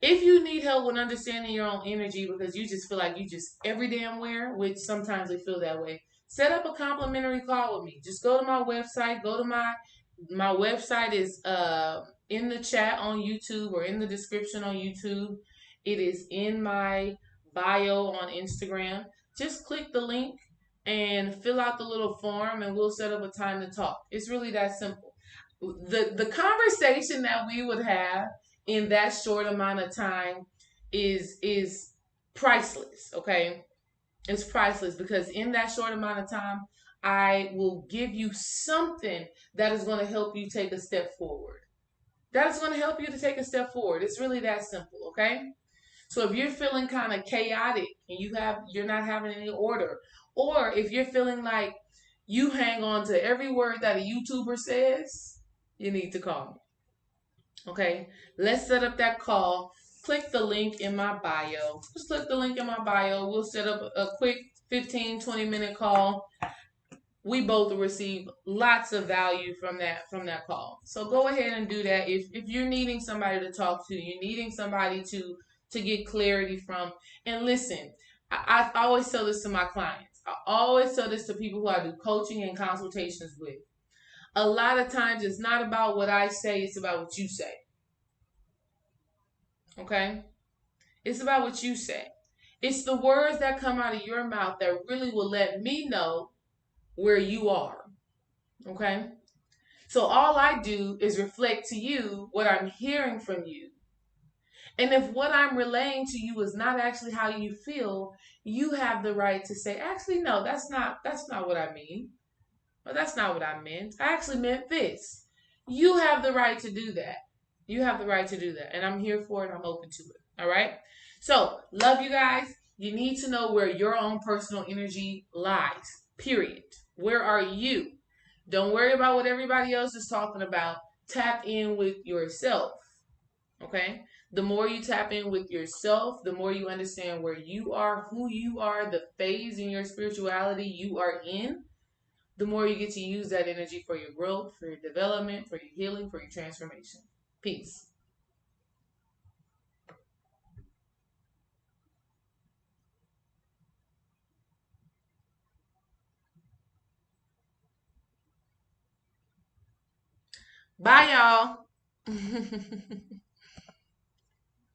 If you need help with understanding your own energy because you just feel like you just every damn where, which sometimes we feel that way, set up a complimentary call with me. Just go to my website. Go to my website is in the chat on YouTube or in the description on YouTube. It is in my bio on Instagram. Just click the link and fill out the little form and we'll set up a time to talk. It's really that simple. The conversation that we would have in that short amount of time is priceless, okay? It's priceless because in that short amount of time I will give you something that is going to help you take a step forward. That is going to help you to take a step forward. It's really that simple, okay? So if you're feeling kind of chaotic and you're not having any order, or if you're feeling like you hang on to every word that a YouTuber says, you need to call me. Okay, let's set up that call. Click the link in my bio. Just click the link in my bio. We'll set up a quick 15-20 minute call. We both will receive lots of value from that call. So go ahead and do that. If you're needing somebody to talk to, you're needing somebody to get clarity from. And listen, I always tell this to my clients. I always tell this to people who I do coaching and consultations with. A lot of times it's not about what I say, it's about what you say. Okay? It's about what you say. It's the words that come out of your mouth that really will let me know where you are. Okay? So all I do is reflect to you what I'm hearing from you. And if what I'm relaying to you is not actually how you feel, you have the right to say, actually, no, that's not what I mean. Well, that's not what I meant. I actually meant this. You have the right to do that. You have the right to do that. And I'm here for it. I'm open to it. All right. So, love you guys. You need to know where your own personal energy lies. Period. Where are you? Don't worry about what everybody else is talking about. Tap in with yourself. Okay? The more you tap in with yourself, the more you understand where you are, who you are, the phase in your spirituality you are in, the more you get to use that energy for your growth, for your development, for your healing, for your transformation. Peace. Bye, y'all.